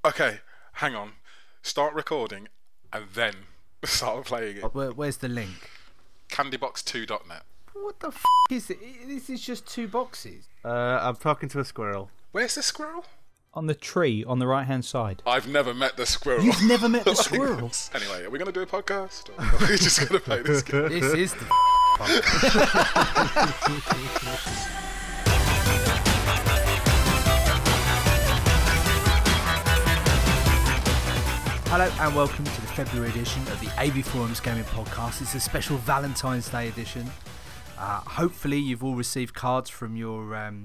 Okay, hang on. Start recording and then start playing it. Where's the link? Candybox2.net. What the f*** is it? This is just 2 boxes. I'm talking to a squirrel. Where's the squirrel? On the tree on the right-hand side. I've never met the squirrel. You've never met the squirrel? Anyway, are we going to do a podcast? Or are we just going to play this game? This is the Hello and welcome to the February edition of the AVForums Gaming Podcast. It's a special Valentine's Day edition. Hopefully you've all received cards from your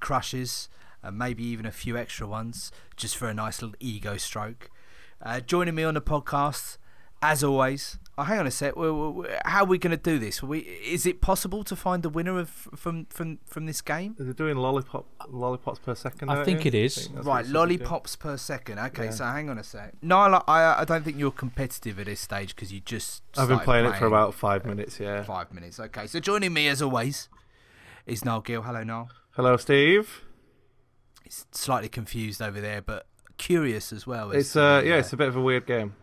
crushes, maybe even a few extra ones, just for a nice little ego stroke. Joining me on the podcast, as always. Oh, hang on a sec. How are we going to do this? Is it possible to find the winner from this game? They're doing lollipops per second. I think it is. Right, lollipops per second. Okay, yeah. So hang on a sec. Niall, I don't think you're competitive at this stage because you just. I've been playing it for about 5 minutes. Yeah. 5 minutes. Okay, so joining me as always is Nial Gill. Hello, Niall. Hello, Steve. He's slightly confused over there, but curious as well. It's it's a bit of a weird game.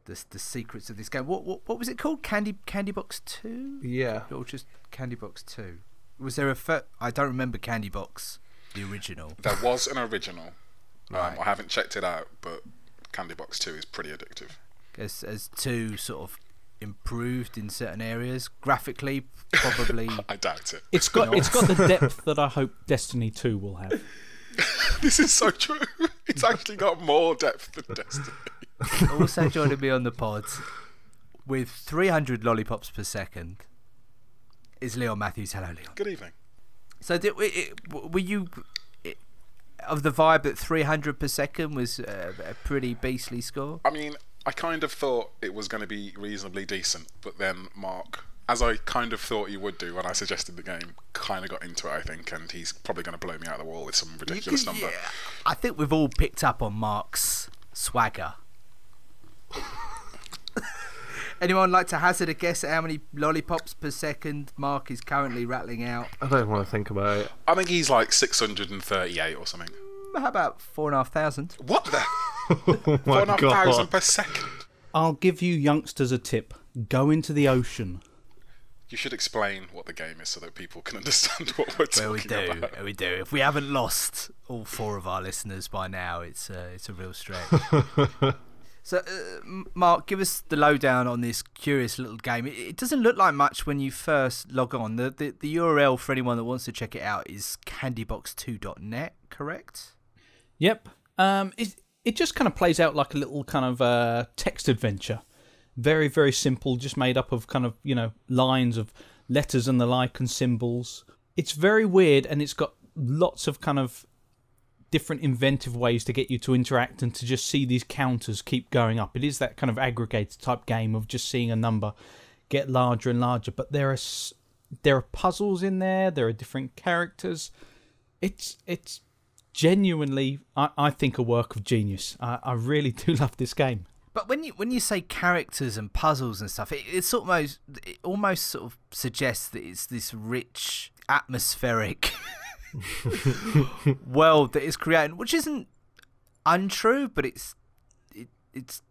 The secrets of this game. What was it called? Candybox 2? Yeah. Or just Candybox 2? Was there I don't remember Candybox, the original. There was an original. Right. I haven't checked it out, but Candybox 2 is pretty addictive. As 2 sort of improved in certain areas, graphically, probably. I doubt it. It's got the depth that I hope Destiny 2 will have. This is so true. It's actually got more depth than Destiny. Also joining me on the pod with 300 lollipops per second is Leon Matthews. Hello, Leon. Good evening. So were you of the vibe that 300 per second was a pretty beastly score? I mean, I kind of thought it was going to be reasonably decent, but then Mark, as I kind of thought he would do when I suggested the game, kind of got into it, I think, and he's probably going to blow me out of the wall with some ridiculous number. Yeah, I think we've all picked up on Mark's swagger. Anyone like to hazard a guess at how many lollipops per second Mark is currently rattling out? I don't want to think about it. I think he's like 638 or something. How about 4,500? What the? Oh my 4,500 per second. I'll give you youngsters a tip. Go into the ocean. You should explain what the game is so that people can understand what we're talking about. We do. If we haven't lost all 4 of our listeners by now, it's a real stretch. So, Mark, give us the lowdown on this curious little game. It doesn't look like much when you first log on. The URL for anyone that wants to check it out is candybox2.net, correct? Yep. It just kind of plays out like a little kind of text adventure. Very, very simple, just made up of kind of, lines of letters and the like and symbols. It's very weird, and it's got lots of kind of different inventive ways to get you to interact and to just see these counters keep going up. It is that kind of aggregator type game of just seeing a number get larger and larger. But there are puzzles in there. There are different characters. It's genuinely, I think, a work of genius. I really do love this game. But when you say characters and puzzles and stuff, it almost sort of suggests that it's this rich, atmospheric world that is created, which isn't untrue, but it's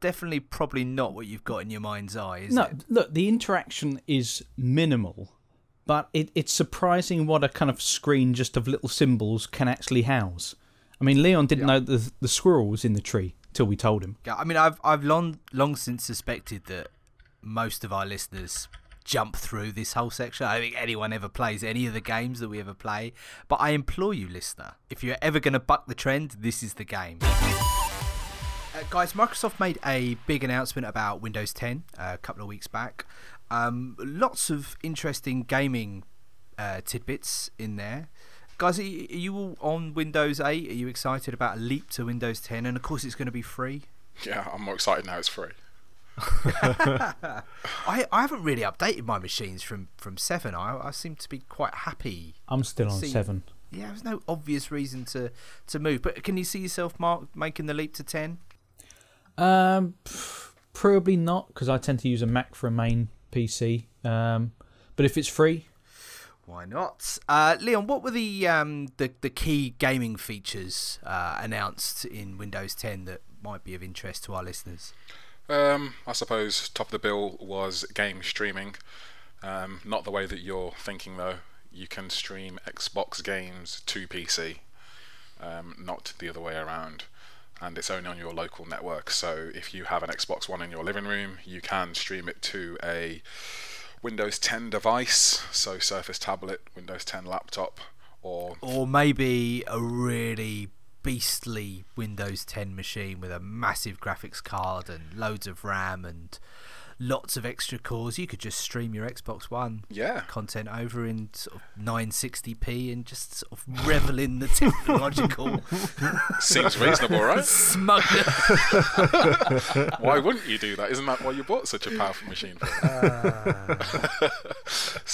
definitely probably not what you've got in your mind's eye, is it? Look, the interaction is minimal, but it's surprising what a kind of screen just of little symbols can actually house. I mean, Leon didn't know the squirrel was in the tree till we told him. Yeah, I mean, I've long since suspected that most of our listeners jump through this whole section. I don't think anyone ever plays any of the games that we ever play. But I implore you, listener, if you're ever going to buck the trend, this is the game. Guys, Microsoft made a big announcement about Windows 10 a couple of weeks back. Lots of interesting gaming tidbits in there. Guys, are you all on Windows 8? Are you excited about a leap to Windows 10? And of course, it's going to be free. Yeah, I'm more excited now it's free. I haven't really updated my machines from 7. I seem to be quite happy. I'm still on 7. Yeah, there's no obvious reason to move. But can you see yourself, Mark, making the leap to 10? Probably not, because I tend to use a Mac for a main PC. But if it's free... Why not? Leon, what were the key gaming features announced in Windows 10 that might be of interest to our listeners? I suppose top of the bill was game streaming. Not the way that you're thinking though. You can stream Xbox games to PC, not the other way around. And it's only on your local network. So if you have an Xbox One in your living room, you can stream it to a Windows 10 device, so Surface tablet, Windows 10 laptop, or maybe a really beastly Windows 10 machine with a massive graphics card and loads of RAM and lots of extra cores. You could just stream your Xbox One content over in sort of 960p and just sort of revel in the technological seems reasonable, right? Smugness. Why wouldn't you do that? Isn't that why you bought such a powerful machine for?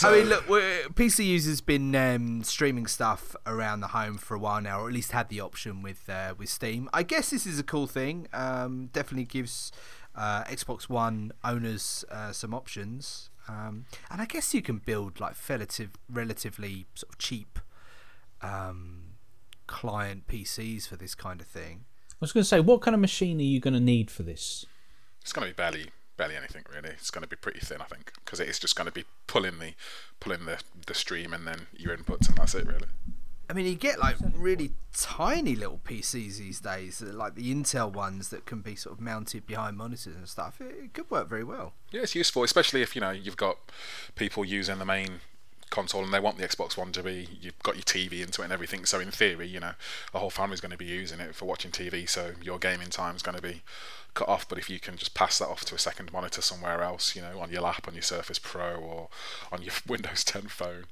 I mean, look, PC users been streaming stuff around the home for a while now, or at least had the option with Steam. I guess this is a cool thing. Definitely gives Xbox One owners some options, and I guess you can build like relatively sort of cheap client PCs for this kind of thing. I was going to say, what kind of machine are you going to need for this? It's going to be barely anything really. It's going to be pretty thin, I think, because it is just going to be pulling the stream and then your inputs, and that's it really. I mean, you get like really tiny little PCs these days, like the Intel ones that can be sort of mounted behind monitors and stuff. It could work very well. Yeah, it's useful, especially if you've got people using the main console and they want the Xbox One to be, you've got your TV into it and everything. So in theory, the whole family's going to be using it for watching TV. So your gaming time is going to be cut off. But if you can just pass that off to a second monitor somewhere else, on your lap, on your Surface Pro, or on your Windows 10 phone,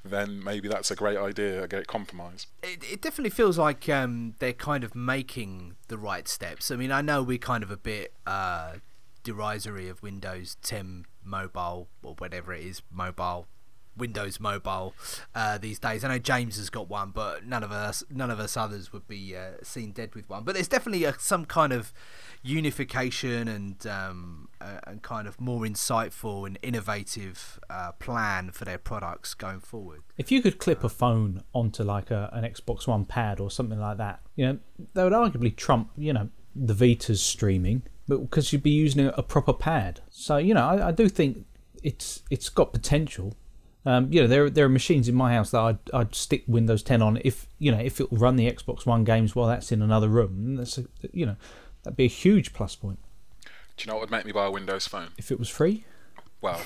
then maybe that's a great idea, a great compromise. It definitely feels like they're kind of making the right steps. I mean, I know we're kind of a bit derisory of Windows 10 mobile, or whatever it is, Windows Mobile these days. I know James has got one, but none of us others would be seen dead with one. But there's definitely some kind of unification and kind of more insightful and innovative plan for their products going forward. If you could clip a phone onto like an Xbox One pad or something like that, they would arguably trump the Vita's streaming, but because you'd be using a proper pad. So I do think it's got potential. There are machines in my house that I'd stick Windows 10 on if it will run the Xbox One games while that's in another room. That'd be a huge plus point. Do you know what would make me buy a Windows phone? If it was free? Well,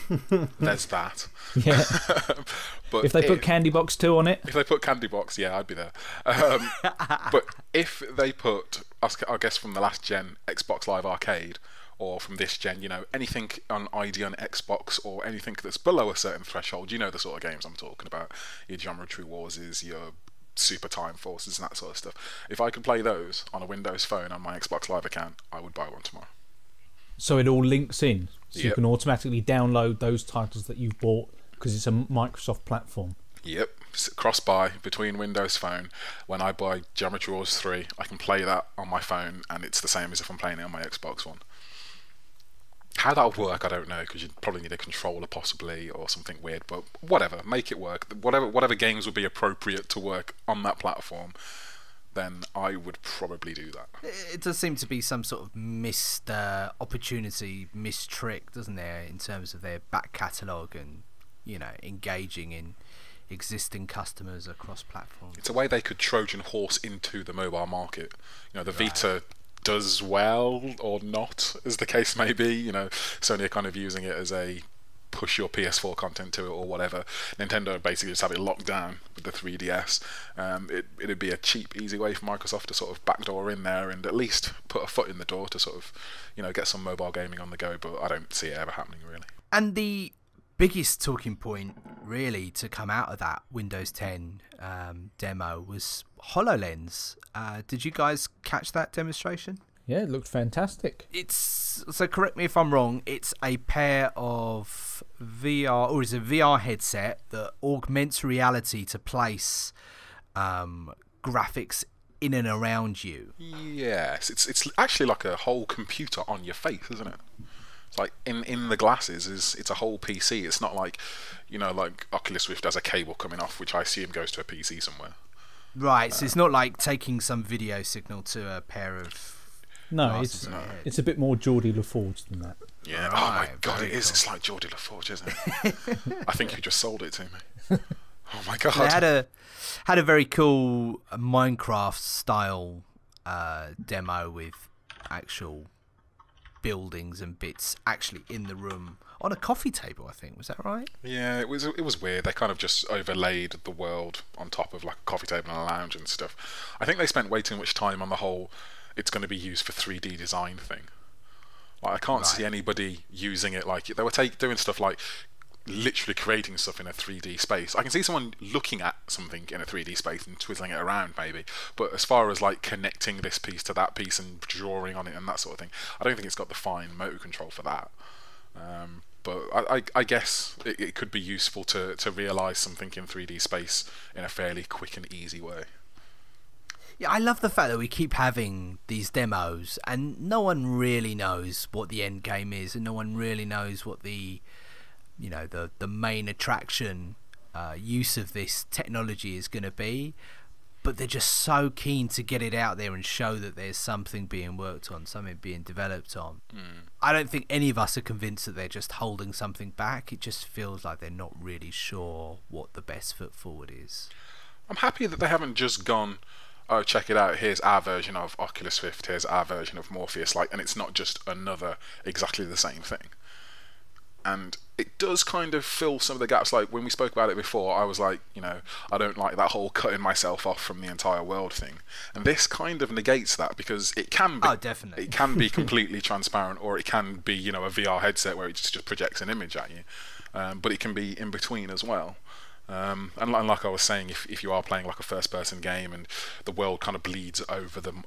there's that. Yeah. But if they put Candybox 2 on it? If they put Candybox, yeah, I'd be there. But if they put, I guess from the last gen, Xbox Live Arcade, or from this gen, anything on ID on Xbox, or anything that's below a certain threshold, the sort of games I'm talking about, your Geometry Wars, your Super Time Forces and that sort of stuff. If I could play those on a Windows phone on my Xbox Live account, I would buy one tomorrow. So it all links in, so Yep. You can automatically download those titles that you've bought because it's a Microsoft platform. Yep, cross-buy between Windows Phone. When I buy Geometry Wars 3, I can play that on my phone, and it's the same as if I'm playing it on my Xbox One. How that would work, I don't know, because you'd probably need a controller possibly, or something weird, but whatever, make it work. Whatever games would be appropriate to work on that platform, then I would probably do that. It does seem to be some sort of missed opportunity, missed trick, doesn't there, in terms of their back catalogue and, engaging in existing customers across platforms. It's a way they could Trojan horse into the mobile market. The Vita does well or not, as the case may be. Sony are kind of using it as a push your PS4 content to it or whatever. Nintendo basically just have it locked down with the 3DS. It'd be a cheap, easy way for Microsoft to sort of backdoor in there and at least put a foot in the door to sort of, get some mobile gaming on the go, but I don't see it ever happening really. And the biggest talking point really to come out of that Windows 10 demo was HoloLens. Did you guys catch that demonstration? Yeah, it looked fantastic. So correct me if I'm wrong, it's a pair of VR, or is a VR headset that augments reality to place graphics in and around you. Yes, it's actually like a whole computer on your face, isn't it? It's like in the glasses it's a whole PC. It's not like, like Oculus Rift has a cable coming off, which I assume goes to a PC somewhere. Right, so it's not like taking some video signal to a pair of... No, it's a bit more Geordie LaForge than that. Yeah. Oh my god, it is. Cool. It's like Geordie LaForge, isn't it? I think you just sold it to me. Oh my god. They had a very cool Minecraft style demo with actual buildings and bits actually in the room on a coffee table, I think. Was that right? Yeah, it was weird. They kind of just overlaid the world on top of like a coffee table and a lounge and stuff. I think they spent way too much time on the whole it's going to be used for 3D design thing. Like, I can't see anybody using it like they were doing stuff like literally creating stuff in a 3D space. I can see someone looking at something in a 3D space and twizzling it around maybe, but as far as like connecting this piece to that piece and drawing on it and that sort of thing, I don't think it's got the fine motor control for that. But I guess it could be useful to realise something in 3D space in a fairly quick and easy way. Yeah, I love the fact that we keep having these demos and no one really knows what the end game is, and no one really knows what the main attraction use of this technology is going to be, but they're just so keen to get it out there and show that there's something being worked on, something being developed on. I don't think any of us are convinced that they're just holding something back. It just feels like they're not really sure what the best foot forward is. I'm happy that they haven't just gone, oh, check it out, here's our version of Oculus Rift, here's our version of Morpheus, and it's not just another exactly the same thing. And it does kind of fill some of the gaps. Like when we spoke about it before, I was like, I don't like that whole cutting myself off from the entire world thing. And this kind of negates that, because it can be, definitely. It can be completely transparent, or it can be, a VR headset where it just projects an image at you. But it can be in between as well. And like I was saying, if you are playing like a first-person game and the world kind of bleeds over the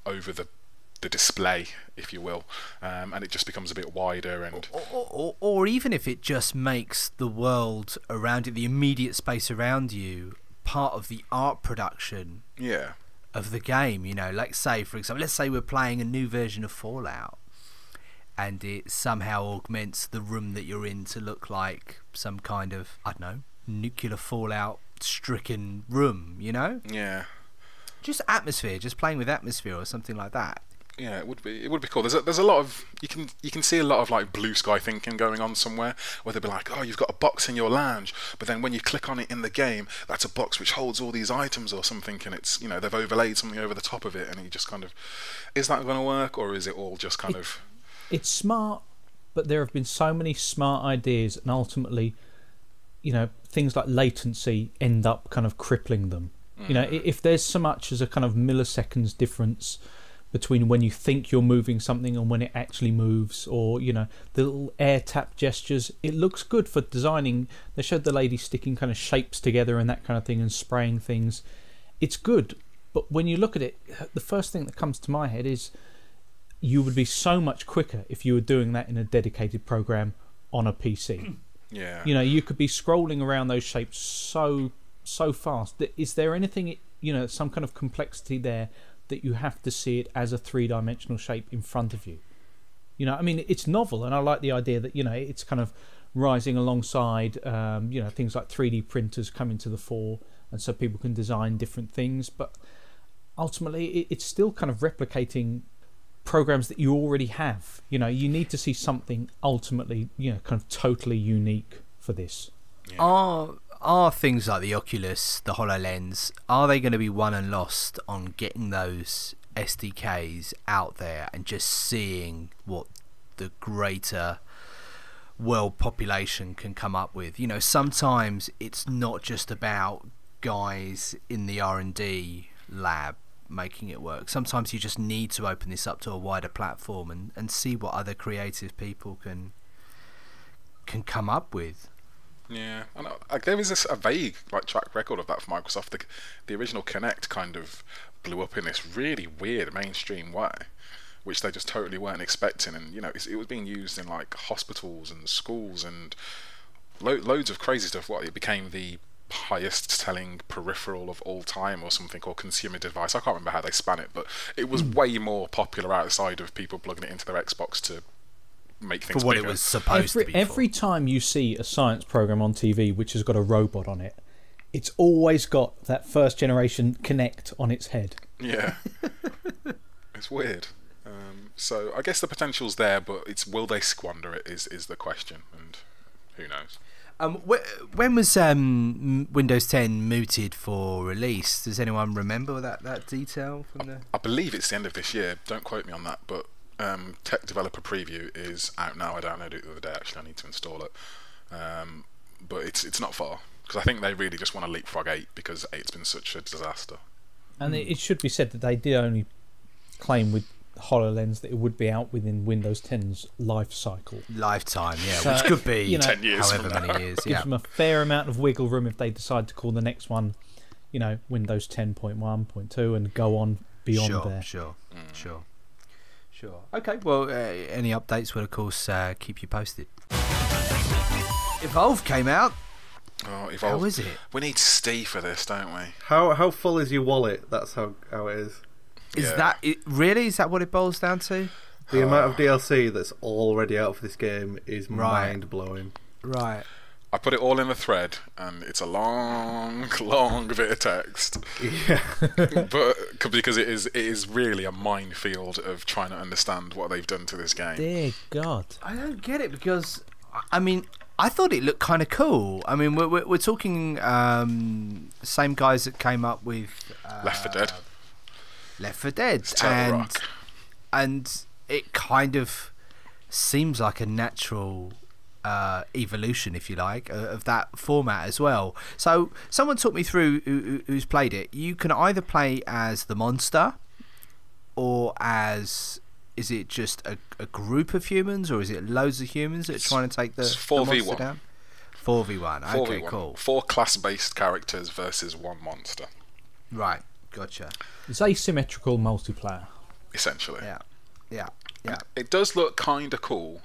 display, if you will, and it just becomes a bit wider, and or even if it just makes the world around it, the immediate space around you, part of the art production of the game. Like say, for example, let's say we're playing a new version of Fallout and it somehow augments the room that you're in to look like some kind of, I don't know, nuclear fallout stricken room, just atmosphere, just playing with atmosphere or something like that. Yeah, it would be cool. There's a lot of, you can see a lot of like blue sky thinking going on somewhere, where they'll be like, oh, you've got a box in your lounge, but then when you click on it in the game, that's a box which holds all these items or something, and it's, they've overlaid something over the top of it, and you just kind of, is that going to work, or is it all just kind of... It's smart, but there have been so many smart ideas, and ultimately, things like latency end up kind of crippling them. If there's so much as a kind of milliseconds difference between when you think you're moving something and when it actually moves, or the little air tap gestures, it looks good for designing. They showed the lady sticking kind of shapes together and that kind of thing and spraying things. It's good, but when you look at it, the first thing that comes to my head is you would be so much quicker if you were doing that in a dedicated program on a PC. Yeah. You could be scrolling around those shapes so fast. Is there anything, some kind of complexity there that you have to see it as a three-dimensional shape in front of you? It's novel, and I like the idea that it's kind of rising alongside things like 3D printers coming to the fore, and so people can design different things, but ultimately it's still kind of replicating programs that you already have. You need to see something ultimately kind of totally unique for this. Are things like the Oculus, the HoloLens, are they going to be won and lost on getting those SDKs out there and just seeing what the greater world population can come up with? Sometimes it's not just about guys in the R&D lab making it work. Sometimes you just need to open this up to a wider platform and see what other creative people can come up with. Yeah, and there was a vague track record of that for Microsoft. The original Kinect kind of blew up in this really weird mainstream way, which they just totally weren't expecting. And it was being used in like hospitals and schools and loads of crazy stuff. It became the highest selling peripheral of all time or something, or consumer device. I can't remember how they span it, but it was way more popular outside of people plugging it into their Xbox to make things for what bigger. it was supposed to be. Every time you see a science program on TV which has got a robot on it, it's always got that first generation Kinect on its head. Yeah. It's weird. So I guess the potential's there, but it's will they squander it is the question, and who knows. When was Windows 10 mooted for release? Does anyone remember that detail from the? I believe it's the end of this year. Don't quote me on that, but Tech Developer Preview is out now. I downloaded it the other day. Actually, I need to install it. But it's not far, because I think they really just want to leapfrog 8 because 8's been such a disaster. And it should be said that they did only claim with HoloLens that it would be out within Windows 10's life cycle. Lifetime, yeah, So, which could be 10 years however from now. many years. Gives Yeah, them a fair amount of wiggle room if they decide to call the next one, Windows 10.1.2 and go on beyond there. Sure. Okay, well, any updates will of course keep you posted. Evolve came out. Oh, Evolve. How is it? We need Steve for this, don't we? How full is your wallet? That's how it is. Is Yeah. that it, really? Is that what it boils down to? The amount of DLC that's already out for this game is Right. mind blowing. Right. I put it all in the thread, and it's a long bit of text. Yeah. But because it is really a minefield of trying to understand what they've done to this game. Dear God. I don't get it because I mean I thought it looked kind of cool. I mean we're talking same guys that came up with Left 4 Dead. Left 4 Dead, Turtle Rock. and it kind of seems like a natural evolution, if you like, of that format as well. So someone took me through who's played it. You can either play as the monster, or as is it just a group of humans, or is it loads of humans that are trying to take the 4v1. monster down? 4v1. Okay, 4v1. cool. 4 class-based characters versus 1 monster, Right, gotcha. It's asymmetrical multiplayer. essentially. Yeah. It does look kind of cool,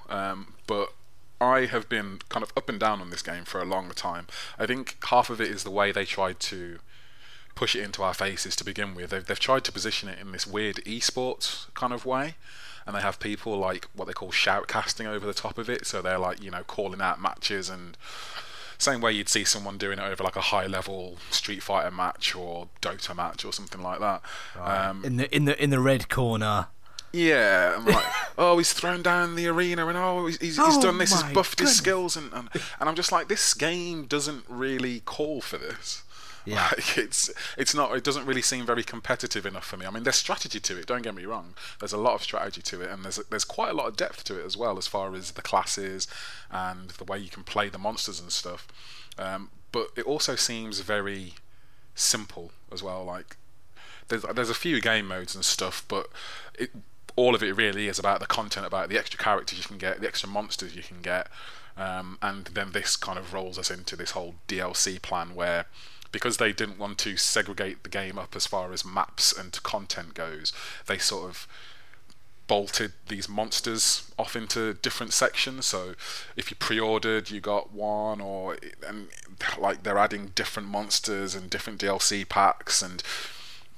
but I have been kind of up and down on this game for a long time. I think half of it is the way they tried to push it into our faces to begin with. They've tried to position it in this weird esports kind of way, and they have people like what they call shoutcasting over the top of it, so they're like, calling out matches, and same way you'd see someone doing it over like a high level Street Fighter match or Dota match or something like that. Right. In the red corner. Yeah, I'm like, oh, he's thrown down the arena, and he's done this, he's my buffed his goodness. skills, and I'm just like, this game doesn't really call for this. Yeah. Like, it's not. It doesn't really seem very competitive enough for me. I mean, there's strategy to it. Don't get me wrong. There's a lot of strategy to it, and there's quite a lot of depth to it as well, as far as the classes and the way you can play the monsters and stuff. But it also seems very simple as well. Like, there's a few game modes and stuff, but all of it really is about the content, about the extra characters you can get, the extra monsters you can get, and then this kind of rolls us into this whole DLC plan where, because they didn't want to segregate the game up as far as maps and content goes, they sort of bolted these monsters off into different sections. So if you pre-ordered, you got one, and like they're adding different monsters and different DLC packs and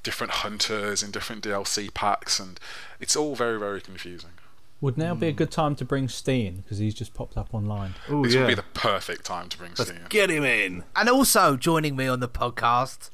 different hunters in different DLC packs, and it's all very, very confusing. Would now be a good time to bring Steve in, because he's just popped up online. Oh This yeah. would be the perfect time to bring Steve in. Get him in. And also joining me on the podcast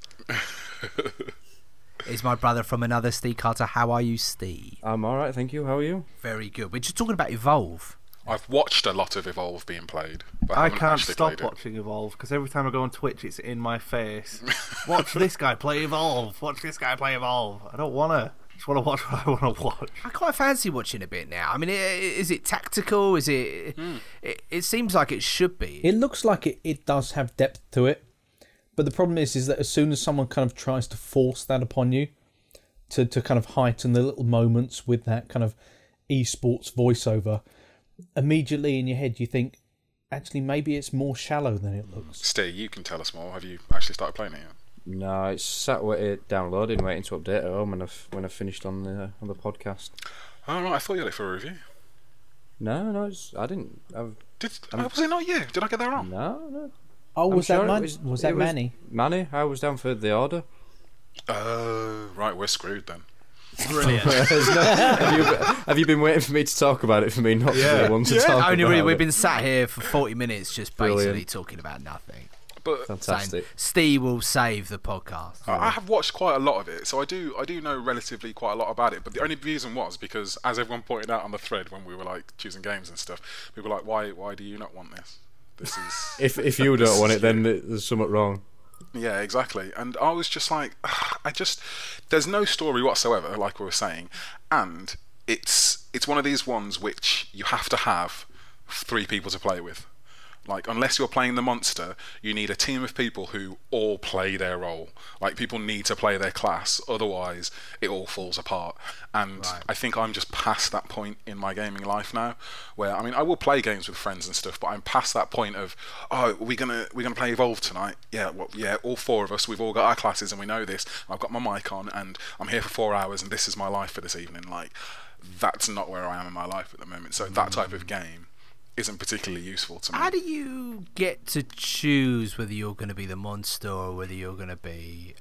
is my brother from another Steve Carter. How are you, Steve? I'm alright, thank you. How are you? Very good. We're just talking about Evolve. I've watched a lot of Evolve being played, but I haven't can't actually stop played it. watching Evolve because every time I go on Twitch, it's in my face. Watch this guy play Evolve. Watch this guy play Evolve. I don't wanna. I just want to watch what I want to watch. I quite fancy watching a bit now. I mean, is it tactical? Is it? It seems like it should be. It looks like it does have depth to it, but the problem is that as soon as someone kind of tries to force that upon you, to kind of heighten the little moments with that kind of esports voiceover, immediately in your head you think, actually maybe it's more shallow than it looks. Steve, you can tell us more. Have you actually started playing it yet? No, it's sat with it downloading, waiting to update at home when I finished on the podcast. Oh, right, I thought you had it for a review. No, I didn't. Was it not you? Did I get that wrong? No. Oh, I'm was that sure Man? it Was that it Manny? Manny, I was down for the order. Right, we're screwed then. Brilliant. Have you been waiting for me to talk about it for me not to be the one to talk Only about really, it? we've been sat here for 40 minutes just basically Brilliant. talking about nothing. But Fantastic. Steve will save the podcast. I have watched quite a lot of it, so I do know relatively quite a lot about it. But the only reason was because, as everyone pointed out on the thread when we were like choosing games and stuff, people were like, "Why do you not want this? This is If you don't want it, then there's something wrong. yeah, exactly." And I was just like, there's no story whatsoever, like we were saying, and it's one of these ones which you have to have 3 people to play with. Like, unless you're playing the monster, you need a team of people who all play their role. Like, people need to play their class, otherwise it all falls apart. And Right. I think I'm just past that point in my gaming life now, where, I mean, I will play games with friends and stuff, but I'm past that point of, oh, we're gonna play Evolve tonight. Yeah, well, yeah, all 4 of us, we've all got our classes and we know this. I've got my mic on and I'm here for 4 hours and this is my life for this evening. Like, that's not where I am in my life at the moment. So that type of game isn't particularly useful to me. How do you get to choose whether you're going to be the monster or whether you're going to be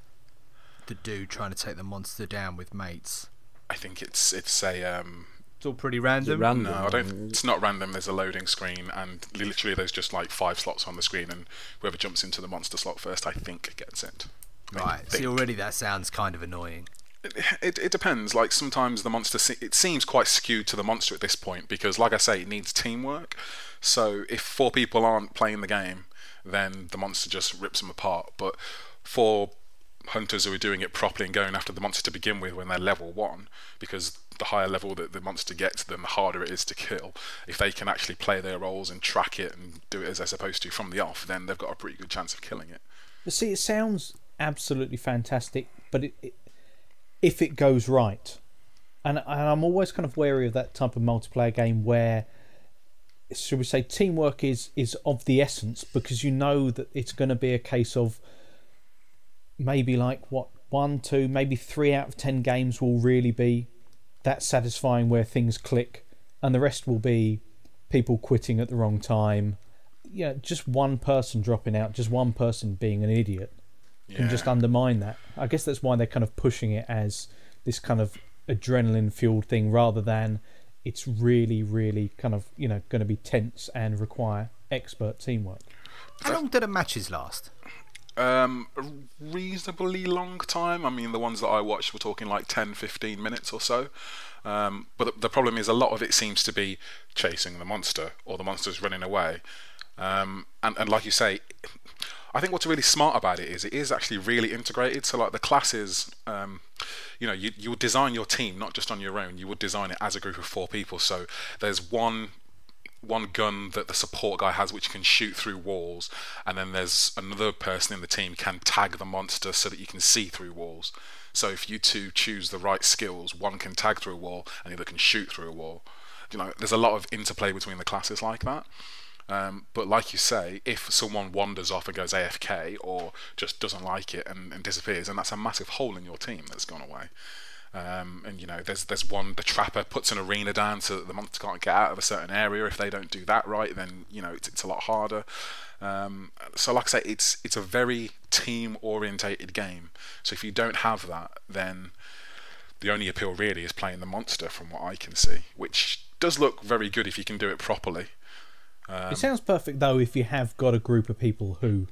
the dude trying to take the monster down with mates? I think it's a It's all pretty random. random? no, I don't. It's not random. There's a loading screen, and literally there's just like 5 slots on the screen, and whoever jumps into the monster slot first, I think, gets it. Right. See, already that sounds kind of annoying. It depends. Like, sometimes the monster it seems quite skewed to the monster at this point because, like I say, it needs teamwork. So if 4 people aren't playing the game, then the monster just rips them apart. But for hunters who are doing it properly and going after the monster to begin with when they're level 1, because the higher level that the monster gets, then the harder it is to kill. If they can actually play their roles and track it and do it as they're supposed to from the off, then they've got a pretty good chance of killing it. But see, it sounds absolutely fantastic, but if it goes right, and I'm always kind of wary of that type of multiplayer game where, should we say, teamwork is of the essence, because you know that it's going to be a case of maybe like 1, 2, maybe 3 out of 10 games will really be that satisfying where things click, and the rest will be people quitting at the wrong time. Yeah, just one person dropping out, just one person being an idiot can just undermine that. I guess that's why they're kind of pushing it as this kind of adrenaline fueled thing rather than it's really, really kind of, going to be tense and require expert teamwork. How long do the matches last? A reasonably long time. I mean, the ones that I watched were talking like 10-15 minutes or so. But the problem is a lot of it seems to be chasing the monster or the monster's running away. And like you say, I think what's really smart about it is actually really integrated. So like the classes, you would design your team not just on your own. You would design it as a group of 4 people. So there's one gun that the support guy has which can shoot through walls, and then there's another person in the team can tag the monster so that you can see through walls. So if you 2 choose the right skills, one can tag through a wall and the other can shoot through a wall. There's a lot of interplay between the classes like that. But like you say, if someone wanders off and goes AFK or just doesn't like it and disappears, and that's a massive hole in your team that's gone away. There's one, the trapper puts an arena down so that the monster can't get out of a certain area. If they don't do that right, then it's a lot harder. So like I say, it's a very team orientated game. So if you don't have that, then the only appeal really is playing the monster, from what I can see, which does look very good if you can do it properly. It sounds perfect though if you have got a group of people who,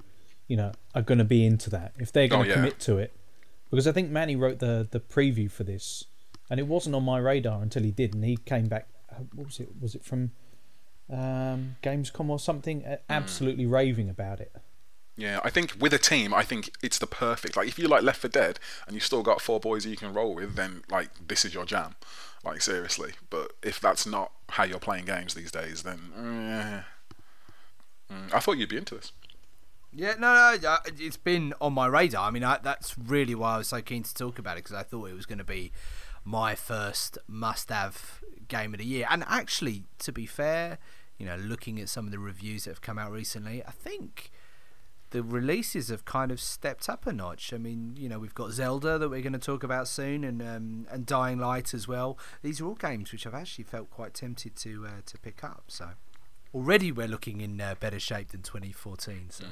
are going to be into that, if they're going to commit to it. Because I think Manny wrote the preview for this, and it wasn't on my radar until he did, and he came back. What was it? Was it from Gamescom or something? Absolutely raving about it. Yeah, I think with a team, I think it's the perfect. Like, if you like Left 4 Dead and you've still got 4 boys you can roll with, then like this is your jam. Like, seriously. But if that's not how you're playing games these days, then I thought you'd be into this. Yeah, no, it's been on my radar. I mean, that's really why I was so keen to talk about it, because I thought it was going to be my first must-have game of the year. And actually, to be fair, looking at some of the reviews that have come out recently, I think the releases have kind of stepped up a notch. I mean, we've got Zelda that we're going to talk about soon, and Dying Light as well. These are all games which I've actually felt quite tempted to pick up. So already we're looking in better shape than 2014. So.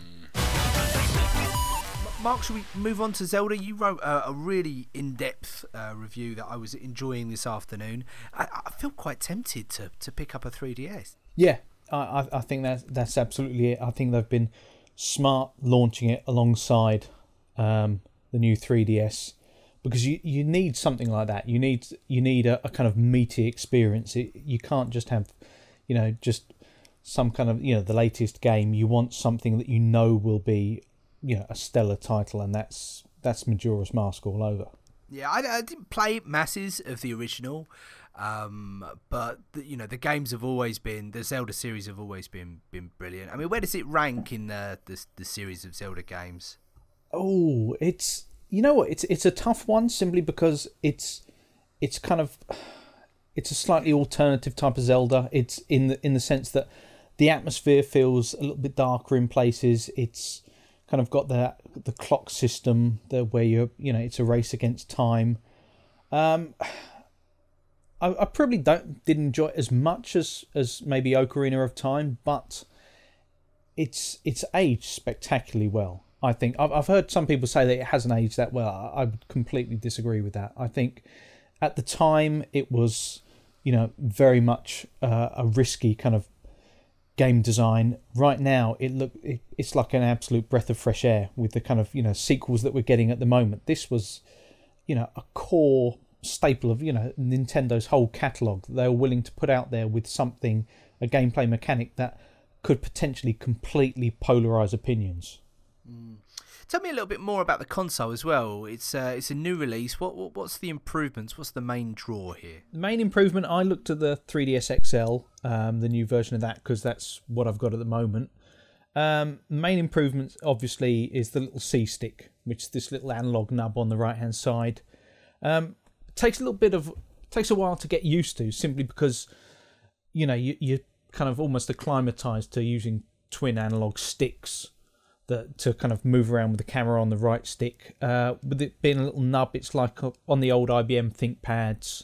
Mark, should we move on to Zelda? You wrote a really in-depth review that I was enjoying this afternoon. I feel quite tempted to pick up a 3DS. Yeah, I think that's absolutely it. I think they've been smart launching it alongside the new 3DS, because you need something like that. You need a kind of meaty experience. You can't just have, just some kind of, the latest game. You want something that will be, a stellar title, and that's Majora's Mask all over. Yeah, I didn't play masses of the original, but the games have always been, the Zelda series have always been brilliant. I mean, where does it rank in the series of Zelda games? Oh, it's a tough one, simply because it's kind of, it's a slightly alternative type of Zelda. It's in the sense that the atmosphere feels a little bit darker in places. It's kind of got the clock system there, where it's a race against time. I probably didn't enjoy it as much as maybe Ocarina of Time, but it's aged spectacularely well. I think I've heard some people say that it hasn't aged that well. I would completely disagree with that. I think at the time it was, very much a risky kind of game design. Right now it's like an absolute breath of fresh air with the kind of sequels that we're getting at the moment. This was a core staple of Nintendo's whole catalogue. They were willing to put out there with something, a gameplay mechanic that could potentially completely polarize opinions. Tell me a little bit more about the console as well. It's a new release. What's the improvements? What's the main draw here? The main improvement, I looked at the 3DS XL, the new version of that, because that's what I've got at the moment. Main improvement, obviously, is the little C stick, which is this little analog nub on the right hand side. Takes a while to get used to, simply because you're kind of almost acclimatized to using twin analog sticks to kind of move around with the camera on the right stick. With it being a little nub, it's like on the old IBM ThinkPads,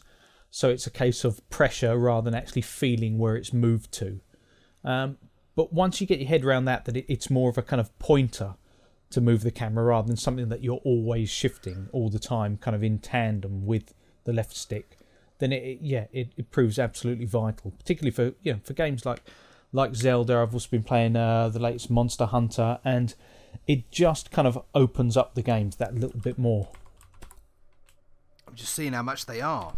so it's a case of pressure rather than actually feeling where it's moved to. But once you get your head around that it's more of a kind of pointer to move the camera rather than something that you're always shifting all the time, kind of in tandem with the left stick, then it proves absolutely vital, particularly for games like Zelda. I've also been playing the latest Monster Hunter, and it just kind of opens up the games that little bit more. I'm just seeing how much they are.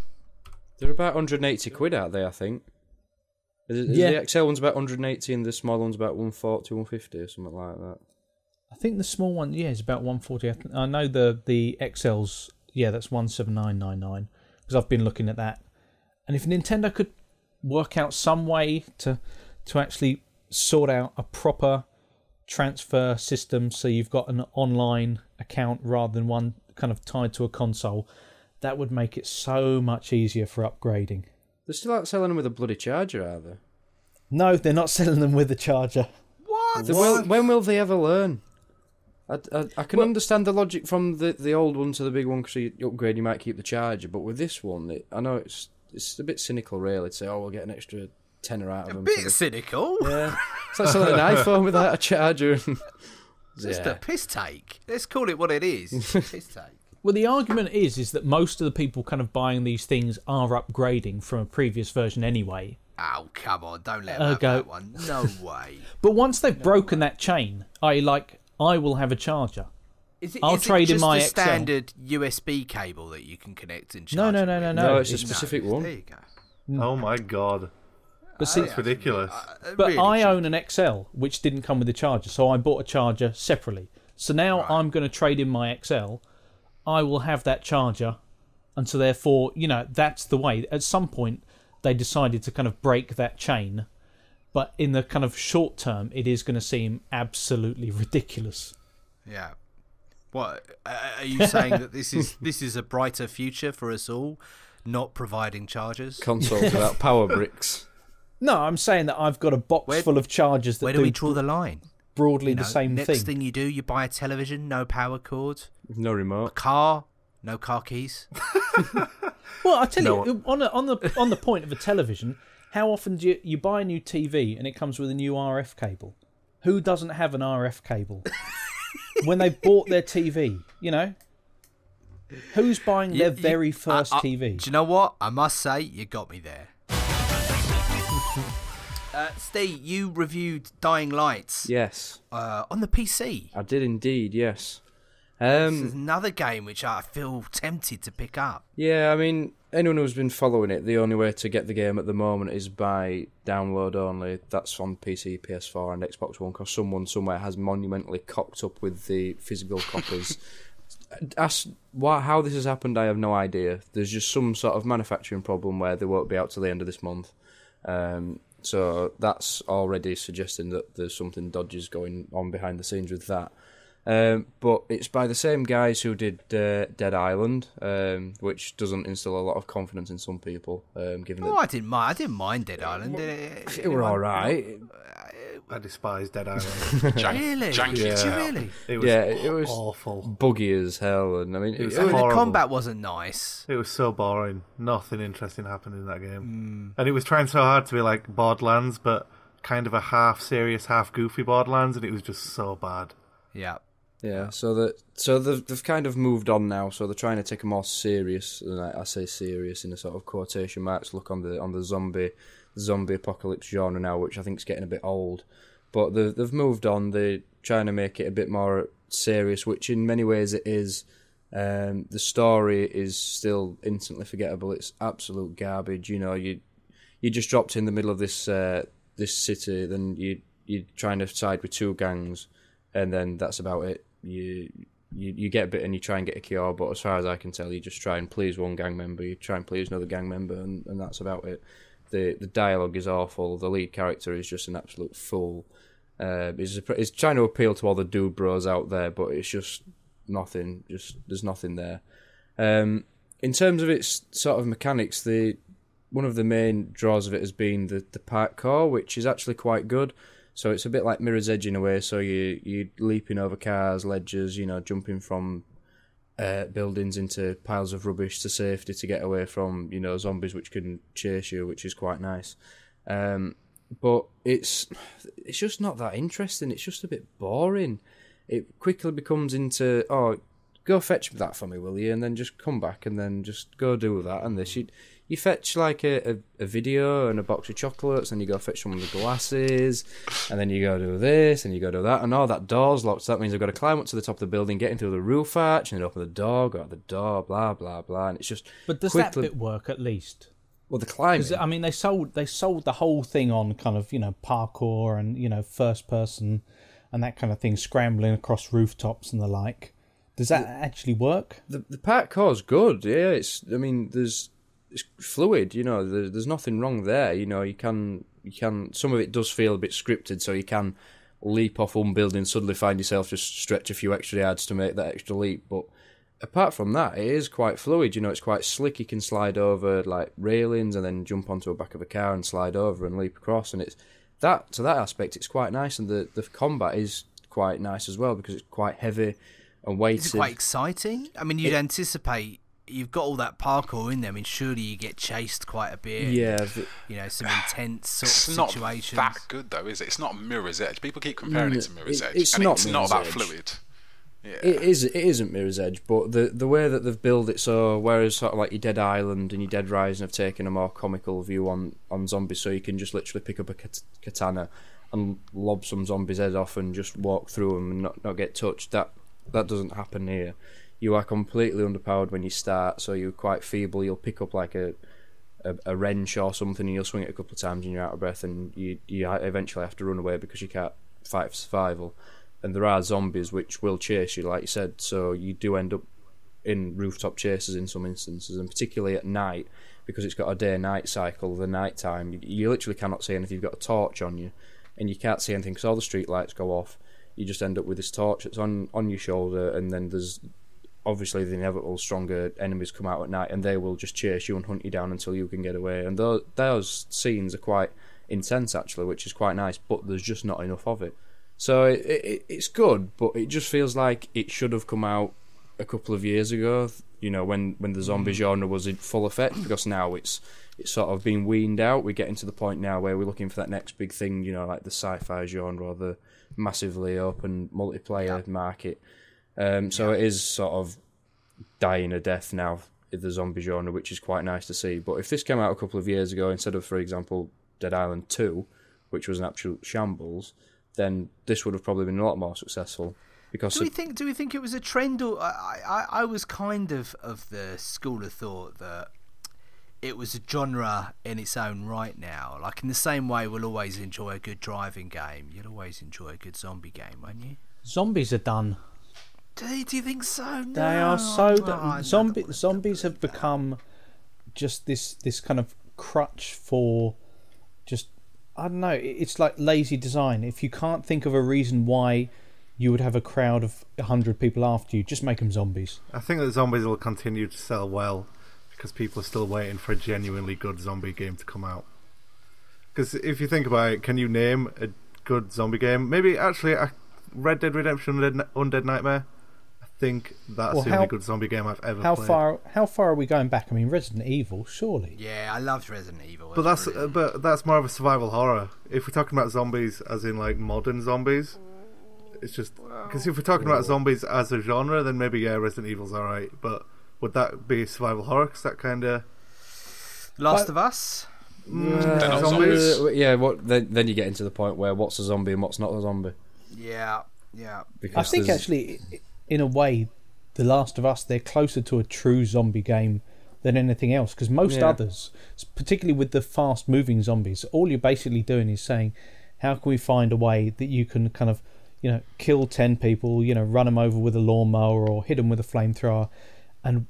They're about 180 quid out there, I think. The XL one's about 180 and the small one's about 140, 150 or something like that. I think the small one, is about 140. I know the XL's, that's 179.99, because I've been looking at that. And if Nintendo could work out some way to actually sort out a proper transfer system, so you've got an online account rather than one kind of tied to a console, that would make it so much easier for upgrading. They're still out selling them with a bloody charger, are they? No, they're not selling them with a charger. What? When will they ever learn? I can understand the logic from the old one to the big one, because you upgrade, you might keep the charger, but with this one, I know it's a bit cynical, really, to say, we'll get an extra tenner out of them. A bit cynical. Yeah. It's like selling an iPhone without a charger. Just a piss take. Let's call it what it is. Piss take. Well, the argument is that most of the people kind of buying these things are upgrading from a previous version anyway. Oh, come on. Don't let them have that one. No way. But once they've broken that chain, I will have a charger. I'll trade in my a XL. standard USB cable that you can connect and charge? No. It's a specific one. There you go. Oh my god. But see, That's ridiculous. But Really I cheap. own an XL, which didn't come with a charger, so I bought a charger separately. So now I'm going to trade in my XL. I will have that charger, and so therefore, that's the way. At some point, they decided to kind of break that chain, but in the kind of short term, it is going to seem absolutely ridiculous. Yeah. What are you saying that this is a brighter future for us all, not providing chargers? Consoles without power bricks. No, I'm saying that I've got a box full of chargers that Where do we draw the line? Broadly the same next thing. Next thing you do, you buy a television, no power cord, No a remote. car, no car keys. Well, I tell you, on the point of a television, how often do you buy a new TV and it comes with a new RF cable? Who doesn't have an RF cable? when they bought their TV, you know? Who's buying their very first TV? Do you know what? I must say, you got me there. Steve, you reviewed Dying Light. Yes. On the PC. I did indeed, yes. This is another game which I feel tempted to pick up. Yeah, I mean, anyone who's been following it, the only way to get the game at the moment is by download only. That's on PC, PS4 and Xbox One, because someone somewhere has monumentally cocked up with the physical copies. How this has happened, I have no idea. There's just some sort of manufacturing problem where they won't be out till the end of this month. So that's already suggesting that there's something dodgy going on behind the scenes with that. But it's by the same guys who did Dead Island, which doesn't instill a lot of confidence in some people. Given that I didn't mind Dead Island. it were all right. I despise Dead Island. Really? Janky. Did you really? It was was awful. buggy as hell, and I mean, It was The horrible. combat wasn't nice. It was so boring. Nothing interesting happened in that game. And it was trying so hard to be like Borderlands, but kind of a half serious, half goofy Borderlands, and it was just so bad. Yeah. Yeah, so they've kind of moved on now. So they're trying to take a more serious, and I say serious in a sort of quotation marks, look on the zombie apocalypse genre now, which I think is getting a bit old. But they've moved on. They're trying to make it a bit more serious, which in many ways it is. The story is still instantly forgettable. It's absolute garbage. You know, you just dropped in the middle of this city, then you're trying to side with two gangs, and then that's about it. You get a bit and you try and get a cure, but as far as I can tell, you just try and please one gang member, you try and please another gang member, and that's about it. The dialogue is awful. The lead character is just an absolute fool. He's trying to appeal to all the dude bros out there, but it's just nothing. There's nothing there. In terms of its sort of mechanics, one of the main draws of it has been the parkour, which is actually quite good. So it's a bit like Mirror's Edge in a way. So you're leaping over cars, ledges, jumping from buildings into piles of rubbish to safety to get away from zombies which can chase you, which is quite nice. But it's just not that interesting. It's just a bit boring. It quickly becomes into, go fetch that for me, will you? And then just come back and then just go do that and this. You fetch like a video and a box of chocolates, and you go fetch some of the glasses, and then you go do this, and you go do that, and that door's locked, so that means I've got to climb up to the top of the building, get into the roof arch, and then open the door, go out the door, blah, blah, blah, and it's just... But does that bit work at least? Well, the climbing... 'Cause, I mean, they sold the whole thing on kind of, parkour and, first person and that kind of thing, scrambling across rooftops and the like. Does that actually work? The parkour's good, yeah, it's fluid, there's nothing wrong there, you can some of it does feel a bit scripted, so you can leap off one building, suddenly find yourself just stretch a few extra yards to make that extra leap, but apart from that, it is quite fluid, it's quite slick. You can slide over like railings and then jump onto the back of a car and slide over and leap across, and it's that aspect, it's quite nice, and the combat is quite nice as well because it's quite heavy and weighted. Is it quite exciting? I mean, you'd anticipate. You've got all that parkour in there. I mean, surely you get chased quite a bit. Yeah. Some intense sort of situations. It's not that good, though, is it? It's not Mirror's Edge. People keep comparing it to Mirror's Edge. It's and not it's Mirror's not that Edge. fluid. Yeah. It isn't Mirror's Edge, but the way that they've built it, so whereas sort of like your Dead Island and your Dead Rising have taken a more comical view on zombies, so you can just literally pick up a katana and lob some zombies' head off and just walk through them and not get touched. That doesn't happen here. You are completely underpowered when you start, so you're quite feeble. You'll pick up like a wrench or something, and you'll swing it a couple of times, and you're out of breath, and you eventually have to run away because you can't fight for survival. And there are zombies which will chase you, like you said, so you do end up in rooftop chases in some instances, and particularly at night, because it's got a day-night cycle. The night time, you literally cannot see anything. You've got a torch on you, and you can't see anything because all the street lights go off. You just end up with this torch that's on your shoulder, and then there's obviously the inevitable stronger enemies come out at night, and they will just chase you and hunt you down until you can get away. And those scenes are quite intense, actually, which is quite nice, but there's just not enough of it. So it's good, but it just feels like it should have come out a couple of years ago. you know, when the zombie genre was in full effect, because now it's sort of been weaned out. We're getting to the point now where we're looking for that next big thing, you know, like the sci-fi genre or the massively open multiplayer market. So it is sort of dying a death now, the zombie genre, which is quite nice to see. But if this came out a couple of years ago, instead of, for example, Dead Island 2, which was an absolute shambles, then this would have probably been a lot more successful. Because do we think it was a trend, or I was kind of the school of thought that it was a genre in its own right now. Like, in the same way we'll always enjoy a good driving game, you'll always enjoy a good zombie game, won't you? Zombies are done. Do you think so? No. They are so done. Zombies have become just this kind of crutch for just, I don't know, it's like lazy design. If you can't think of a reason why you would have a crowd of 100 people after you, just make them zombies. I think that zombies will continue to sell well because people are still waiting for a genuinely good zombie game to come out. Because if you think about it, can you name a good zombie game? Maybe, actually, Red Dead Redemption Undead Nightmare. I think that's the only good zombie game I've ever played. How far are we going back? I mean, Resident Evil, surely. Yeah, I loved Resident Evil. But that's more of a survival horror. If we're talking about zombies as in like modern zombies, it's just because if we're talking about zombies as a genre, then maybe Resident Evil's alright. But would that be survival horror? Because that kind of Last of Us. They're not zombies. Then you get into the point where what's a zombie and what's not a zombie. Yeah. Because I think actually, in a way, The Last of Us, they're closer to a true zombie game than anything else. Because most others, particularly with the fast-moving zombies, all you're basically doing is saying, how can we find a way that you can kind of, you know, kill 10 people, you know, run them over with a lawnmower or hit them with a flamethrower, and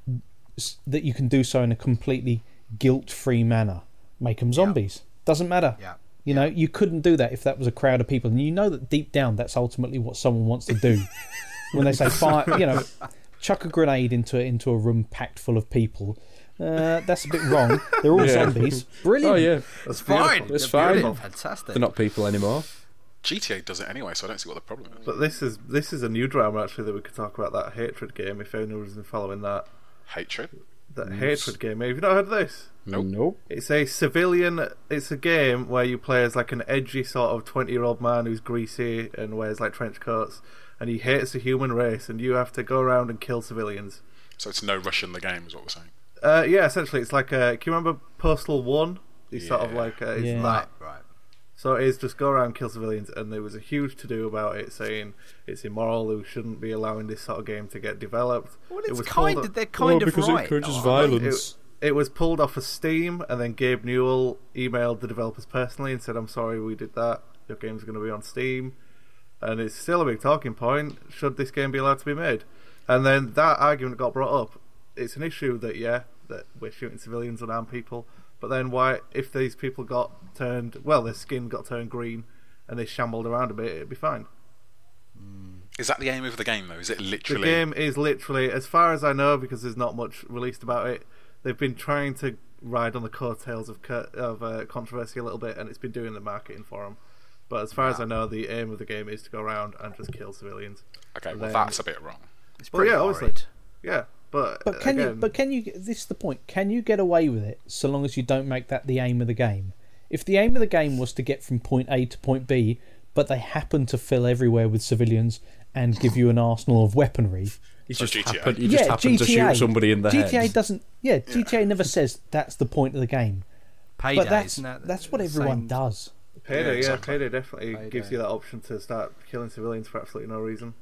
that you can do so in a completely guilt-free manner. Make them zombies. Doesn't matter. Yeah. You know, you couldn't do that if that was a crowd of people. And you know that deep down, that's ultimately what someone wants to do. When they say, fire, you know, chuck a grenade into a room packed full of people. That's a bit wrong. They're all zombies. Brilliant. Oh, yeah. That's fine. It's fine. Fantastic. They're not people anymore. GTA does it anyway, so I don't see what the problem is. But this is a new drama actually that we could talk about, that Hatred game. If anyone's been following that. Hatred? That Hatred game. Have you not heard of this? Nope. It's a civilian. It's a game where you play as like an edgy sort of 20-year-old man who's greasy and wears like trench coats, and he hates the human race, and you have to go around and kill civilians. So it's no Russian the game, is what we're saying. Yeah, essentially, it's like can you remember Postal 1? It's sort of like it's that. Right. So it is just go around and kill civilians, and there was a huge to-do about it, saying it's immoral, we shouldn't be allowing this sort of game to get developed. Well, they're kind of because right. it encourages violence. It was pulled off of Steam, and then Gabe Newell emailed the developers personally and said, I'm sorry we did that, your game's going to be on Steam. And it's still a big talking point, should this game be allowed to be made? And then that argument got brought up. It's an issue that we're shooting civilians, unarmed people, but then why, if these people got turned, their skin got turned green and they shambled around a bit, it'd be fine. Is that the aim of the game, though? Is it literally... The game is literally, as far as I know, because there's not much released about it, they've been trying to ride on the coattails of controversy a little bit, and it's been doing the marketing for them. But as far as I know, the aim of the game is to go around and just kill civilians. Okay, well, that's a bit wrong. It's pretty obviously. Yeah, but can you? This is the point. Can you get away with it so long as you don't make that the aim of the game? If the aim of the game was to get from point A to point B, but they happen to fill everywhere with civilians and give you an arsenal of weaponry, You So just GTA. happen to shoot somebody in the head. GTA doesn't. Yeah, GTA never says that's the point of the game. Payday, But isn't that that's what everyone same- does. Payday, exactly. Payday definitely gives you that option to start killing civilians for absolutely no reason.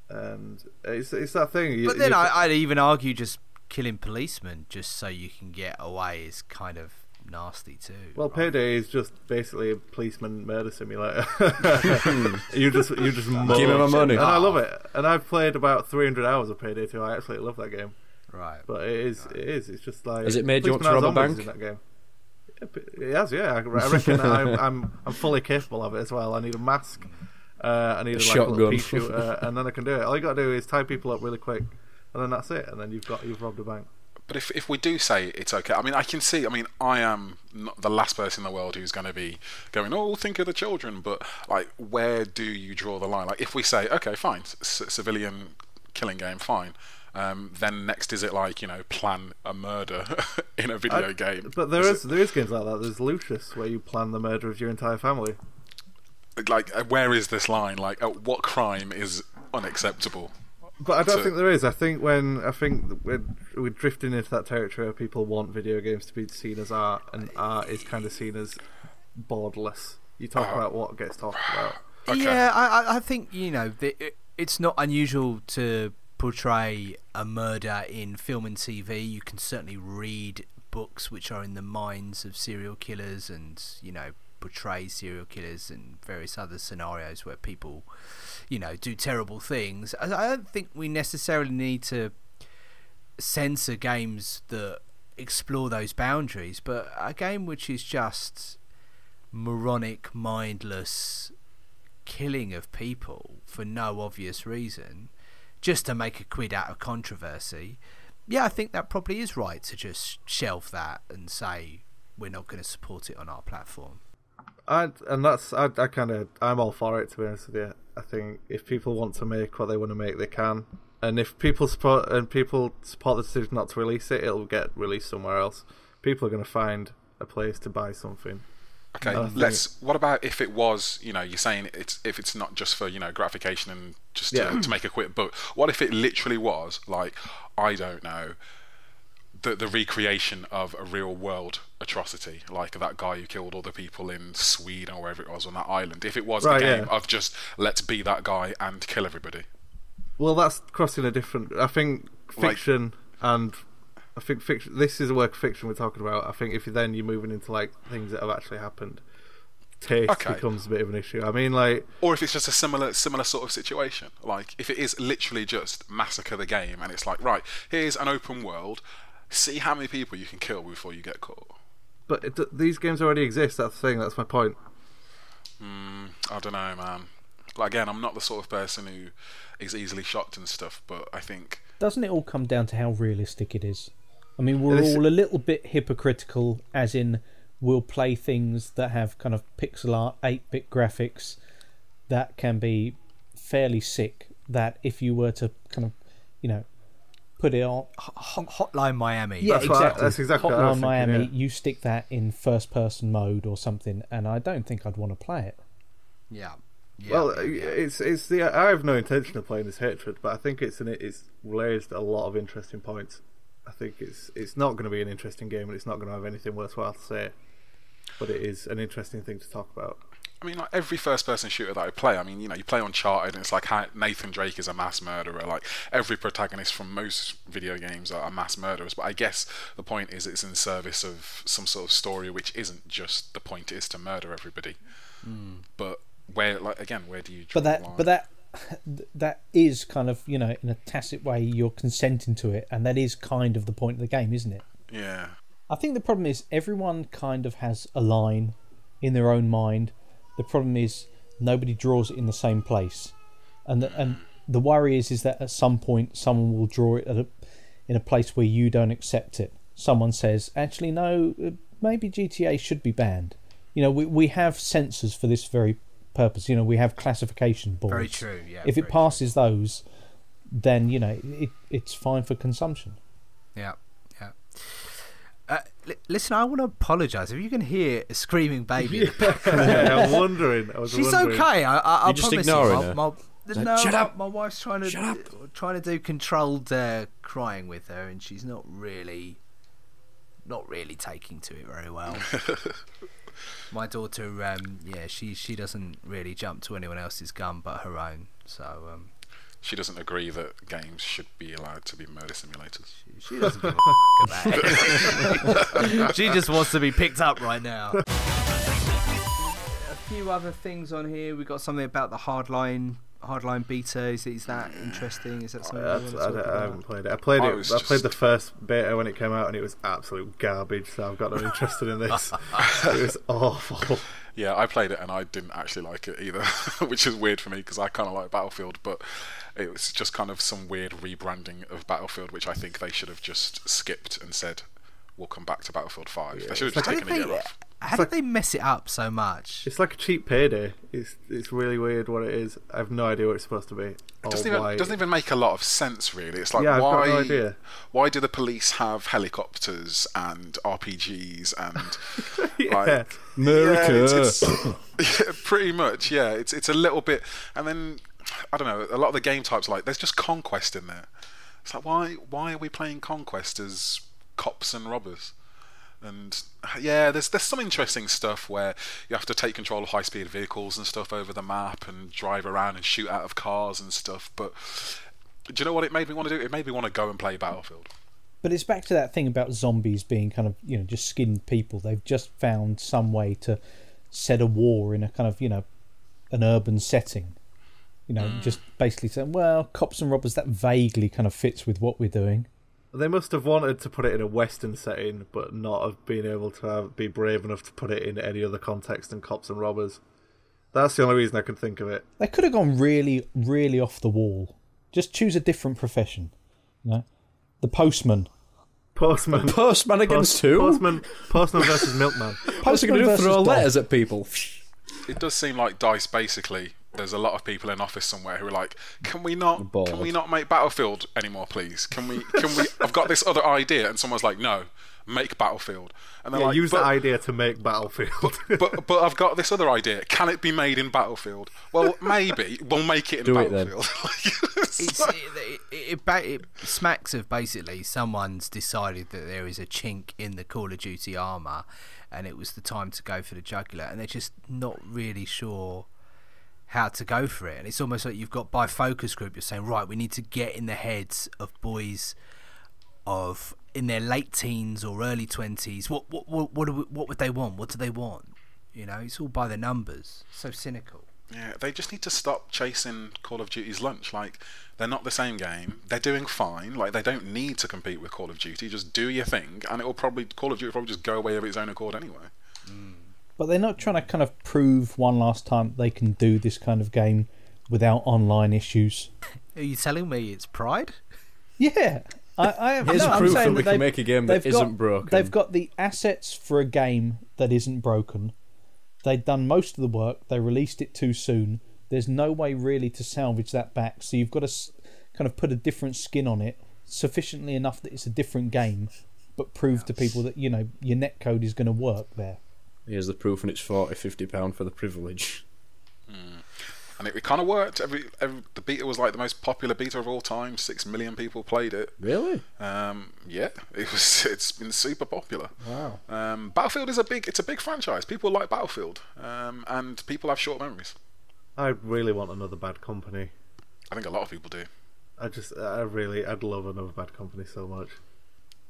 And it's that thing. But then I'd even argue just killing policemen just so you can get away is kind of nasty too. Well, right? Payday is just basically a policeman murder simulator. you just Give me my money. and I love it. And I've played about 300 hours of Payday 2. I absolutely love that game. Right. But it is. It's just like. Has it made you want to policemen rob a are zombies bank? in that game. It has, yeah. I reckon I'm fully capable of it as well. I need a mask. I need a shotgun. little pea shooter, and then I can do it. All you got to do is tie people up really quick, and then that's it. And then you've robbed a bank. But if we do say it's okay, I mean, I can see. I mean, I am not the last person in the world who's going to be going, "Oh, think of the children." But like, where do you draw the line? Like, if we say, okay, fine, civilian killing game, fine. Then next, is it like, plan a murder in a video game? But there is games like that. There's Lucius, where you plan the murder of your entire family. Like, where is this line? Like, what crime is unacceptable? But I don't think there is. I think we're drifting into that territory where people want video games to be seen as art, and art is kind of seen as borderless. You talk about what gets talked about. Okay. Yeah, I think it's not unusual to portray a murder in film and TV. You can certainly read books which are in the minds of serial killers, and portray serial killers and various other scenarios where people do terrible things. I don't think we necessarily need to censor games that explore those boundaries, but a game which is just moronic, mindless killing of people for no obvious reason, just to make a quid out of controversy, I think that probably is right to just shelve that and say we're not going to support it on our platform. I'm all for it, to be honest with you. I think if people want to make what they want to make, they can. And if people support the decision not to release it, it'll get released somewhere else. People are going to find a place to buy something. Okay, what about if it was, you're saying if it's not just for, gratification and just to make a quick book. What if it literally was, like, I don't know, the recreation of a real world atrocity, like that guy who killed all the people in Sweden or wherever it was on that island. If it was a game of just, let's be that guy and kill everybody. Well, that's crossing a different... I think fiction fiction. This is a work of fiction we're talking about. I think if you're moving into like things that have actually happened, taste becomes a bit of an issue. I mean, like... Or if it's just a similar sort of situation. Like, if it is literally just massacre the game and it's like, right, here's an open world... See how many people you can kill before you get caught. But these games already exist, that's the thing, that's my point. I don't know, man. Like, again, I'm not the sort of person who is easily shocked and stuff, but I think... Doesn't it all come down to how realistic it is? I mean, we're all a little bit hypocritical, as in we'll play things that have kind of pixel art, 8-bit graphics that can be fairly sick, that if you were to kind of, put it on Hotline Miami. Yeah, that's exactly Hotline Miami. You stick that in first-person mode or something, and I don't think I'd want to play it. Yeah. Well, it's the. I have no intention of playing this hatred, but I think it's raised a lot of interesting points. I think it's not going to be an interesting game, and it's not going to have anything worthwhile to say. But it is an interesting thing to talk about. I mean, like every first-person shooter that I play, I mean, you play Uncharted, and it's like how Nathan Drake is a mass murderer. Like every protagonist from most video games are mass murderers. But I guess the point is, it's in service of some sort of story, which isn't just the point is to murder everybody. But where do you draw the line? But that is kind of, in a tacit way, you're consenting to it, and that is kind of the point of the game, isn't it? Yeah. I think the problem is everyone kind of has a line in their own mind. The problem is nobody draws it in the same place, and the worry is that at some point someone will draw it in a place where you don't accept it. Someone says, actually no, maybe GTA should be banned. We have censors for this very purpose. We have classification boards. Very true. Yeah. If it passes those, then it's fine for consumption. Yeah. Listen, I want to apologise. If you can hear a screaming baby, I'm wondering. She's okay. I just promise ignoring you. her. Shut up. My wife's trying to do controlled crying with her, and she's not really taking to it very well. My daughter, she doesn't really jump to anyone else's gun but her own. So she doesn't agree that games should be allowed to be murder simulators. She doesn't give a about it. She just wants to be picked up right now. A few other things on here. We got something about the Hardline Beta. Is that interesting? Is that something I haven't played it. I played the first beta when it came out, and it was absolute garbage. So I've got no interest in this. It was awful. Yeah, I played it and I didn't actually like it either, which is weird for me because I kind of like Battlefield, but it was just kind of some weird rebranding of Battlefield, which I think they should have just skipped and said, we'll come back to Battlefield 5. They should have just taken a year off. How did they mess it up so much? It's like a cheap payday. It's really weird what it is. I have no idea what it's supposed to be. It doesn't even make a lot of sense, really. It's like, I've got no idea. Why do the police have helicopters and RPGs and Yeah. America. yeah, pretty much, yeah. It's a little bit, and then I don't know. A lot of the game types, like, there's just conquest in there. It's like, why are we playing conquest as cops and robbers? And yeah, there's some interesting stuff where you have to take control of high-speed vehicles and stuff over the map and drive around and shoot out of cars and stuff. But do you know what it made me want to do? It made me want to go and play Battlefield. But it's back to that thing about zombies being kind of, just skinned people. They've just found some way to set a war in a kind of, an urban setting. Just basically saying, well, cops and robbers, that vaguely kind of fits with what we're doing. They must have wanted to put it in a Western setting, but not have been able to be brave enough to put it in any other context than cops and robbers. That's the only reason I can think of it. They could have gone really, really off the wall. Just choose a different profession. The postman. Postman against who? Postman versus milkman. How's he going to throw letters at people? It does seem like DICE basically. There's a lot of people in office somewhere who are like, can we not make Battlefield anymore, please? Can we I've got this other idea, and someone's like, no, make Battlefield. And they're like, use the idea to make Battlefield. but I've got this other idea. Can it be made in Battlefield? Well, maybe we'll make it in Battlefield. It smacks of basically someone's decided that there is a chink in the Call of Duty armour, and it was the time to go for the jugular, and they're just not really sure how to go for it. And it's almost like you've got, by focus group, you're saying, right, we need to get in the heads of boys of in their late teens or early 20s. What would they want? What do they want? It's all by the numbers. So cynical. Yeah, they just need to stop chasing Call of Duty's lunch. Like, they're not the same game. They're doing fine. Like, they don't need to compete with Call of Duty. Just do your thing, and Call of Duty will probably just go away of its own accord anyway. But they're not trying to kind of prove one last time they can do this kind of game without online issues. Are you telling me it's pride? Yeah. I am. Here's proof that we they can make a game that isn't broken. They've got the assets for a game that isn't broken. They've done most of the work. They released it too soon. There's no way really to salvage that back. So you've got to kind of put a different skin on it, sufficiently enough that it's a different game, but prove to people that, your netcode is going to work there. Here's the proof, and it's £40-50 for the privilege. And it kind of worked. The beta was like the most popular beta of all time. 6 million people played it. Really? Yeah, it's been super popular. Wow. Battlefield is a big franchise. People like Battlefield, and people have short memories. I really want another Bad Company. I think a lot of people do. I'd love another Bad Company so much.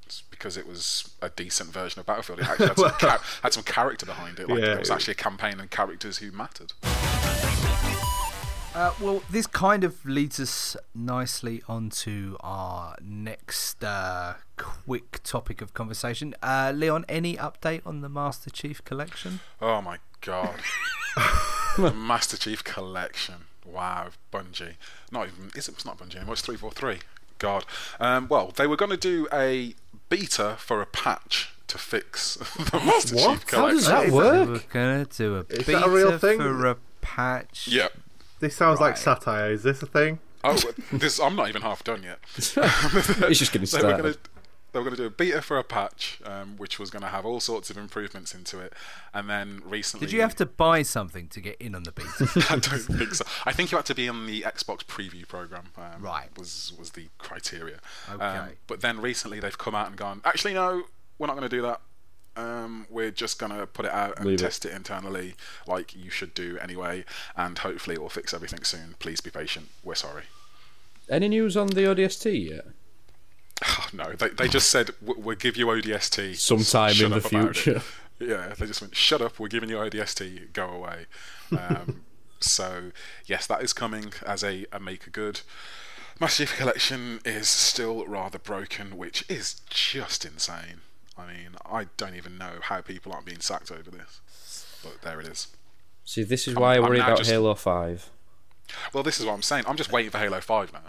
It's because it was a decent version of Battlefield. It actually had some character behind it. Like, it was actually a campaign and characters who mattered. Well, this kind of leads us nicely onto our next quick topic of conversation. Leon, any update on the Master Chief Collection? Oh my god. The Master Chief Collection. Wow, Bungie. It's not Bungie anymore, it's 343. God. Well, they were going to do a beta for a patch to fix the Master Chief Collection. How does that work? We're going to do a Is beta that a real thing? for a patch. Yeah. This sounds like satire. Is this a thing? Oh, I'm not even half done yet. It's just getting started. They were going to do a beta for a patch, which was going to have all sorts of improvements into it. And then recently... Did you have to buy something to get in on the beta? I don't think so. I think you had to be on the Xbox preview program. Right. Was the criteria. Okay. But then recently they've come out and gone, actually, no, we're not going to do that. We're just going to put it out and test it internally like you should do anyway. And hopefully it will fix everything soon. Please be patient. We're sorry. Any news on the ODST yet? Oh, no, they just said, we'll give you ODST sometime in the future. Yeah, they just went, shut up, we're giving you ODST, go away. So, yes, that is coming as a make a good. Master Chief Collection is still rather broken, which is just insane. I mean, I don't even know how people aren't being sacked over this. But there it is. See, this is why I worry about Halo 5. Well, this is what I'm saying. I'm just waiting for Halo 5 now.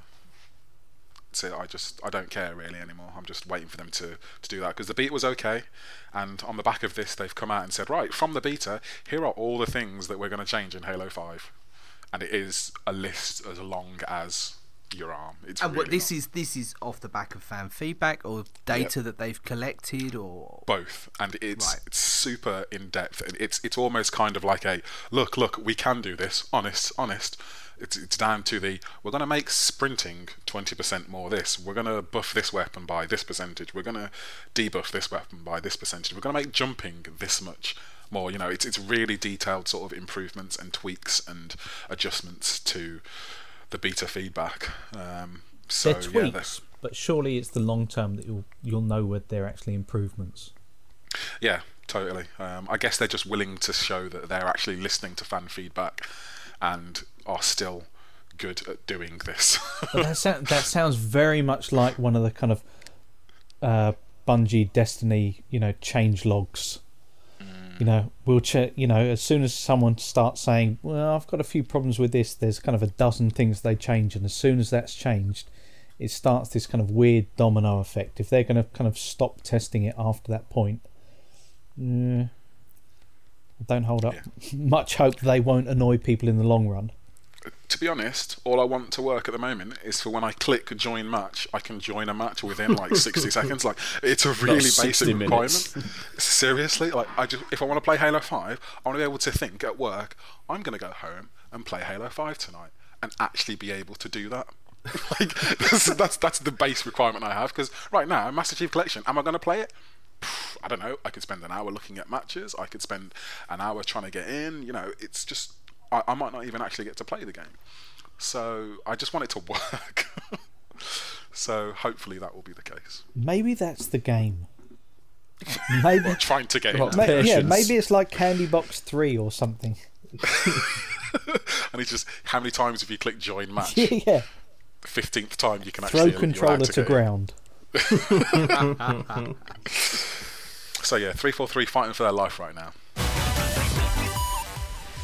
that's it. I don't care really anymore. I'm just waiting for them to do that, because the beta was okay, and on the back of this they've come out and said, right, from the beta, here are all the things that we're going to change in Halo 5, and it is a list as long as your arm. It's and really this is off the back of fan feedback or data that they've collected, or both, and it's Right. super in depth. It's almost kind of like a look, we can do this. Honest. It's down to we're going to make sprinting 20% more this. We're going to buff this weapon by this percentage. We're going to debuff this weapon by this percentage. We're going to make jumping this much more. You know, it's really detailed sort of improvements and tweaks and adjustments to the beta feedback. So They're tweaks, but surely it's the long term that you'll know whether they're actually improvements. Yeah, totally. I guess they're just willing to show that they're actually listening to fan feedback and are still good at doing this. But that sounds very much like one of the kind of Bungie Destiny, change logs. As soon as someone starts saying, well, I've got a few problems with this, there's kind of a dozen things they change, and as soon as that's changed, it starts this kind of weird domino effect. If they're going to kind of stop testing it after that point, I don't hold up much hope they won't annoy people in the long run. To be honest, all I want to work at the moment is for when I click join match, I can join a match within like 60 seconds. Like, it's a really basic requirement. Seriously, like if I want to play Halo 5, I want to be able to think at work, I'm going to go home and play Halo 5 tonight, and actually be able to do that. Like, that's the base requirement I have, because right now, Master Chief Collection, am I going to play it? I don't know. I could spend an hour looking at matches. I could spend an hour trying to get in. It's just, I might not even actually get to play the game. So I just want it to work. So hopefully that will be the case. Maybe that's the game. Maybe trying to get in. Maybe it's like Candybox 3 or something. And it's just, how many times have you clicked join match? Yeah. 15th time you can throw actually controller to ground. So yeah, 343 fighting for their life right now.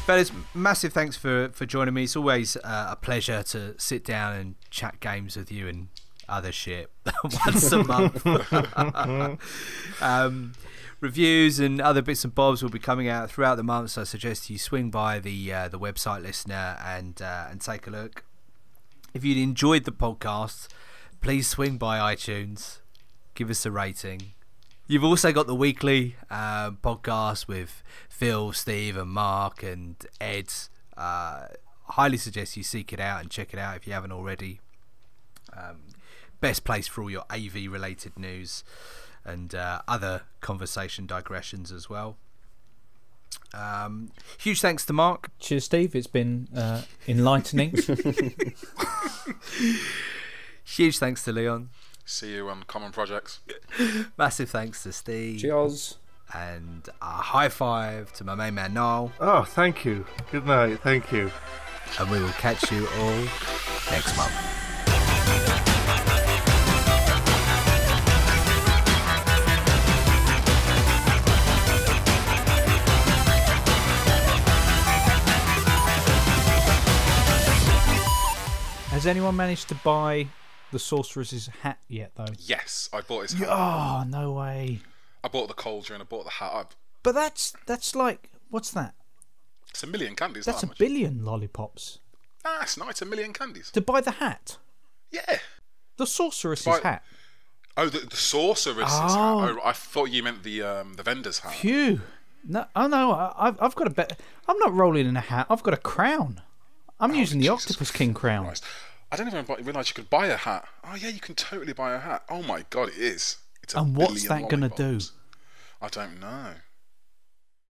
Fellas, massive thanks for joining me. It's always a pleasure to sit down and chat games with you and other shit once a month. Reviews and other bits and bobs will be coming out throughout the month, so I suggest you swing by the website, listener, and take a look. If you'd enjoyed the podcast, please swing by iTunes, give us a rating. You've also got the weekly podcast with Phil, Steve and Mark and Ed. Highly suggest you seek it out and check it out if you haven't already. Best place for all your AV related news and other conversation digressions as well. Huge thanks to Mark. Cheers, Steve. It's been enlightening. Huge thanks to Leon. See you on Common Projects. Massive thanks to Steve. Cheers. And a high five to my main man Nial. Oh, thank you. Good night. Thank you. And we will catch you all next month. Has anyone managed to buy the Sorceress's hat yet, though? Yes, I bought his hat. Oh, no way. I bought the cauldron, I bought the hat. But that's like, what's that? It's 1 million candies. That's that a billion lollipops. Ah, it's not. It's 1 million candies. To buy the hat? Yeah. The Sorceress's hat? Oh, the sorceress's hat. Oh, I thought you meant the vendor's hat. Phew. No, I've got a bet. I'm not rolling in a hat. I've got a crown. I'm using the Octopus King crown. Christ. I didn't even realise you could buy a hat. Oh yeah, you can totally buy a hat. Oh my god, it is. It's a and what's billion that going to do? lollipops. I don't know.